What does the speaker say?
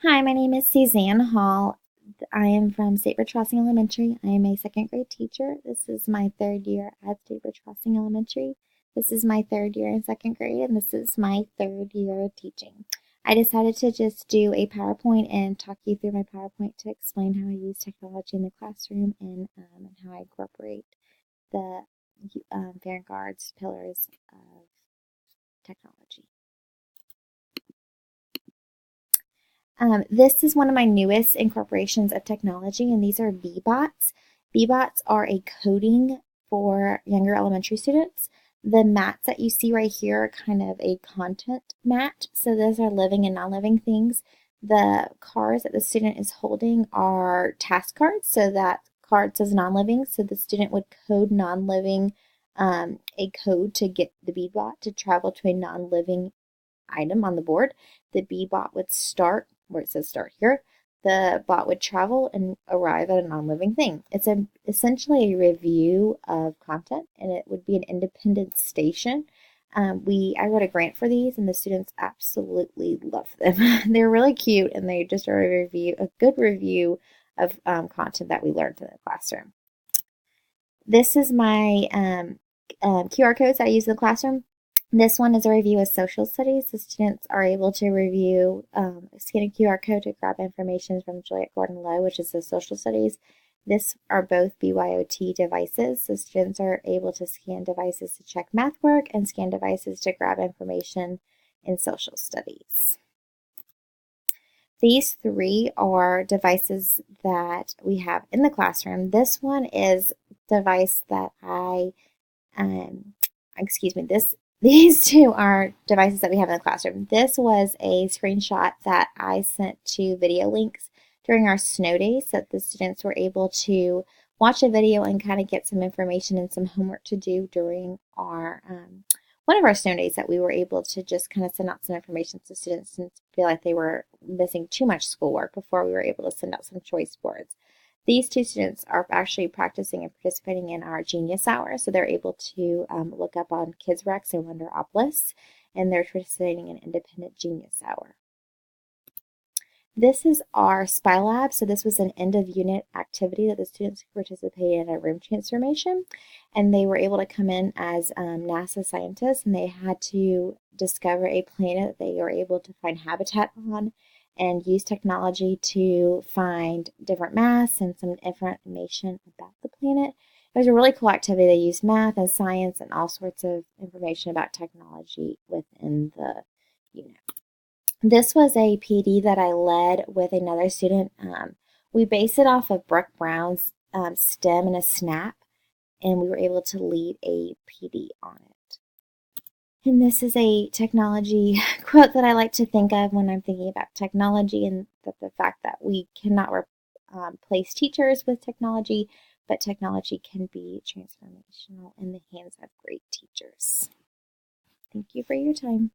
Hi, my name is Suzanne Hall. I am from State Bridge Crossing Elementary. I am a second grade teacher. This is my third year at State Bridge Crossing Elementary. This is my third year in second grade, and this is my third year teaching. I decided to just do a PowerPoint and talk you through my PowerPoint to explain how I use technology in the classroom and how I incorporate the Vanguard's pillars of technology. This is one of my newest incorporations of technology, and these are VBots. VBots are a coding for younger elementary students. The mats that you see right here are kind of a content mat, so those are living and non-living things. The cards that the student is holding are task cards, so that card says non-living, so the student would code non-living a code to get the VBot to travel to a non-living item on the board. The B-bot would start where it says start here. The bot would travel and arrive at a non-living thing. It's essentially a review of content, and it would be an independent station. I wrote a grant for these, and the students absolutely love them. They're really cute, and they just are a good review of content that we learned in the classroom. This is my QR codes I use in the classroom. This one is a review of social studies. The students are able to review, scan a QR code to grab information from Juliette Gordon Low, which is the social studies. This are both BYOT devices. So students are able to scan devices to check math work and scan devices to grab information in social studies. These three are devices that we have in the classroom. This one is a device that these two are devices that we have in the classroom. This was a screenshot that I sent to video links during our snow days so that the students were able to watch a video and kind of get some information and some homework to do during our one of our snow days that we were able to just kind of send out some information so students didn't feel like they were missing too much schoolwork before we were able to send out some choice boards. These two students are actually practicing and participating in our Genius Hour, so they're able to look up on KidsRex and Wonderopolis, and they're participating in Independent Genius Hour. This is our Spy Lab. So this was an end of unit activity that the students participated in a room transformation, and they were able to come in as NASA scientists, and they had to discover a planet that they were able to find habitat on and use technology to find different mass and some information about the planet. It was a really cool activity. They used math and science and all sorts of information about technology within the unit. This was a PD that I led with another student. We based it off of Brooke Brown's STEM and a SNAP, and we were able to lead a PD on it. And this is a technology quote that I like to think of when I'm thinking about technology, and that the fact that we cannot replace teachers with technology, but technology can be transformational in the hands of great teachers. Thank you for your time.